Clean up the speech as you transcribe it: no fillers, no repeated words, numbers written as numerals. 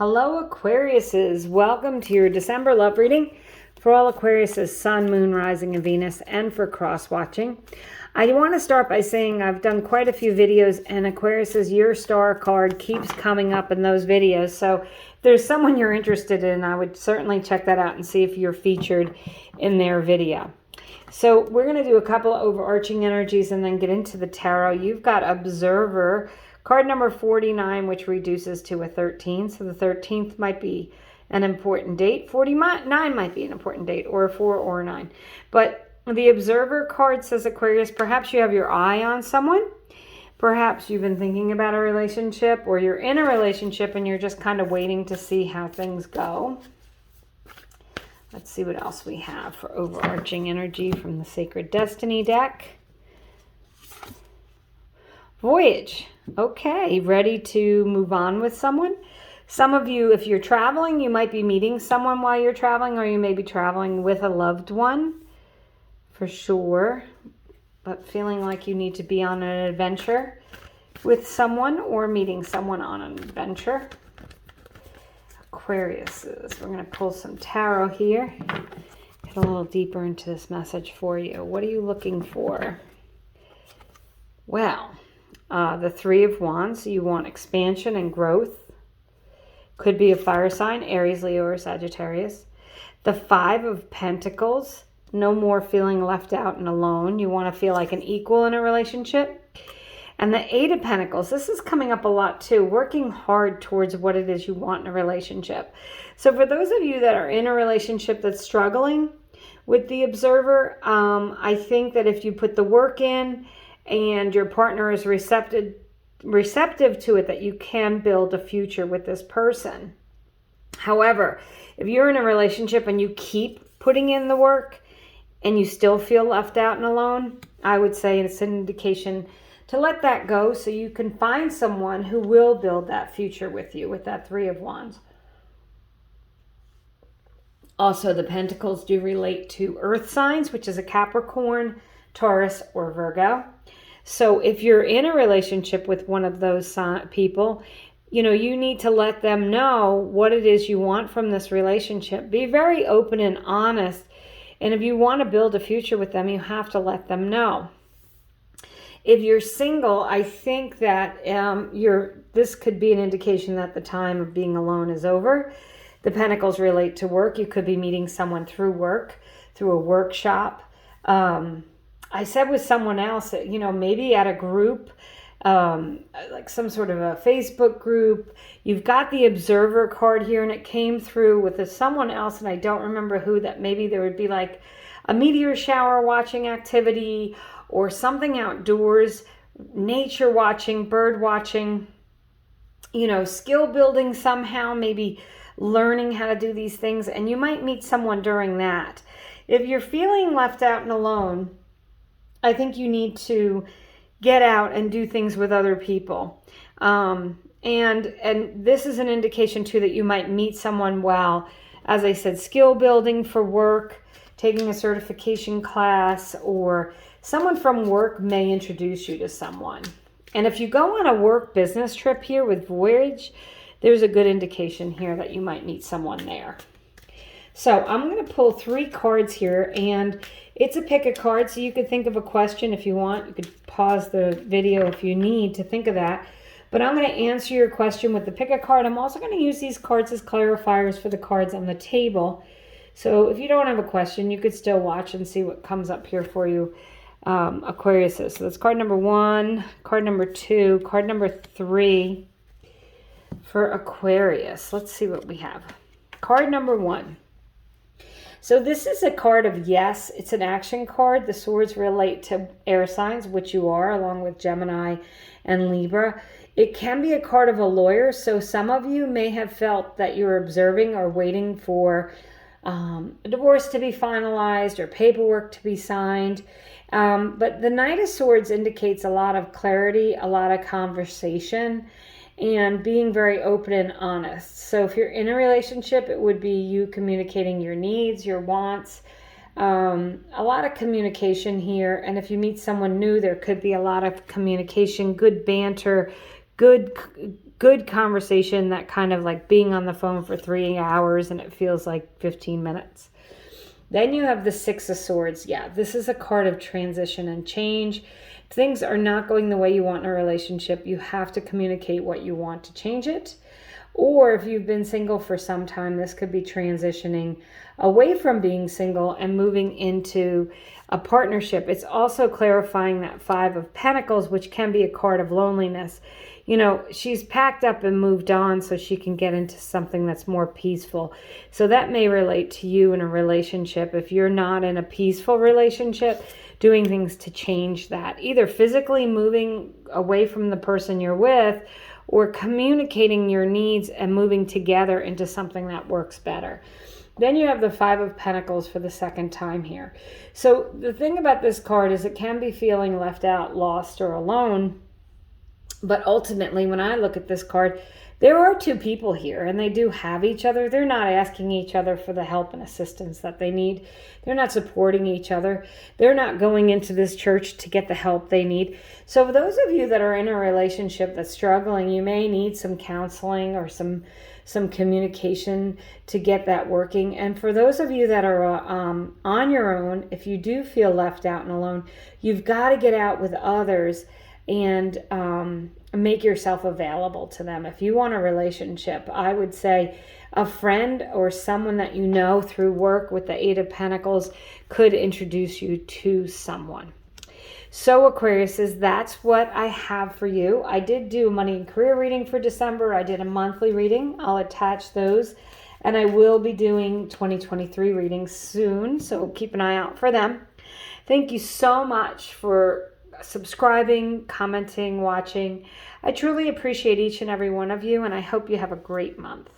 Hello, Aquariuses. Welcome to your December love reading for all Aquariuses, Sun, Moon, Rising, and Venus, and for cross-watching. I want to start by saying I've done quite a few videos, and Aquariuses, your star card keeps coming up in those videos. So if there's someone you're interested in, I would certainly check that out and see if you're featured in their video. So we're going to do a couple of overarching energies and then get into the tarot. You've got Observer, card number 49, which reduces to a 13. So the 13th might be an important date. 49 might be an important date, or a 4 or a 9. But the Observer card says, Aquarius, perhaps you have your eye on someone. Perhaps you've been thinking about a relationship, or you're in a relationship and you're just kind of waiting to see how things go. Let's see what else we have for overarching energy from the Sacred Destiny deck. Voyage. Okay, ready to move on with someone? Some of you, if you're traveling, you might be meeting someone while you're traveling, or you may be traveling with a loved one, for sure. But feeling like you need to be on an adventure with someone or meeting someone on an adventure. Aquariuses, we're going to pull some tarot here. Get a little deeper into this message for you. What are you looking for? Well, the Three of Wands, you want expansion and growth. Could be a fire sign, Aries, Leo, or Sagittarius. The Five of Pentacles, no more feeling left out and alone. You want to feel like an equal in a relationship. And the Eight of Pentacles, this is coming up a lot too, working hard towards what it is you want in a relationship. So for those of you that are in a relationship that's struggling with the Observer, I think that if you put the work in and your partner is receptive to it, that you can build a future with this person. However, if you're in a relationship and you keep putting in the work and you still feel left out and alone, I would say it's an indication to let that go so you can find someone who will build that future with you with that Three of Wands. Also, the Pentacles do relate to earth signs, which is a Capricorn, Taurus, or Virgo. So if you're in a relationship with one of those people, you need to let them know what it is you want from this relationship. Be very open and honest. And if you want to build a future with them, you have to let them know. If you're single, I think that this could be an indication that the time of being alone is over. The Pentacles relate to work. You could be meeting someone through work, through a workshop. I said with someone else, maybe at a group, like some sort of a Facebook group. You've got the Observer card here, and it came through with someone else, and I don't remember who, that maybe there would be like a meteor shower watching activity or something outdoors, nature watching, bird watching, skill building somehow, maybe learning how to do these things, and you might meet someone during that. If you're feeling left out and alone, I think you need to get out and do things with other people. And this is an indication too that you might meet someone while, as I said, skill building for work, taking a certification class, or someone from work may introduce you to someone. And if you go on a work business trip here with Voyage, there's a good indication here that you might meet someone there. So I'm going to pull 3 cards here, and it's a pick a card, so you could think of a question if you want. You could pause the video if you need to think of that. But I'm going to answer your question with the pick a card. I'm also going to use these cards as clarifiers for the cards on the table. So if you don't have a question, you could still watch and see what comes up here for you, Aquariuses. So that's card number 1, card number 2, card number 3 for Aquarius. Let's see what we have. Card number 1. So this is a card of yes. It's an action card. The swords relate to air signs, which you are, along with Gemini and Libra. It can be a card of a lawyer. So some of you may have felt that you're observing or waiting for a divorce to be finalized or paperwork to be signed. But the Knight of Swords indicates a lot of clarity, a lot of conversation, and being very open and honest. So if you're in a relationship, it would be you communicating your needs, your wants, a lot of communication here. And if you meet someone new, there could be a lot of communication, good banter, good good conversation, that kind of like being on the phone for 3 hours and it feels like 15 minutes. Then you have the Six of Swords. Yeah, this is a card of transition and change. If things are not going the way you want in a relationship, you have to communicate what you want to change it. Or if you've been single for some time, this could be transitioning away from being single and moving into a partnership. It's also clarifying that Five of Pentacles, which can be a card of loneliness. You know, she's packed up and moved on so she can get into something that's more peaceful. So that may relate to you in a relationship. If you're not in a peaceful relationship, doing things to change that, either physically moving away from the person you're with, or communicating your needs and moving together into something that works better. Then you have the Five of Pentacles for the second time here. So the thing about this card is it can be feeling left out, lost, or alone. But ultimately, when I look at this card, there are two people here and they do have each other. They're not asking each other for the help and assistance that they need. They're not supporting each other. They're not going into this church to get the help they need. So for those of you that are in a relationship that's struggling, you may need some counseling or some communication to get that working. And for those of you that are on your own, if you do feel left out and alone, you've got to get out with others and make yourself available to them. If you want a relationship, I would say a friend or someone that you know through work with the Eight of Pentacles could introduce you to someone. So Aquarius, that's what I have for you. I did do a money and career reading for December. I did a monthly reading. I'll attach those. And I will be doing 2023 readings soon, so keep an eye out for them. Thank you so much for subscribing, commenting, watching. I truly appreciate each and every one of you, and I hope you have a great month.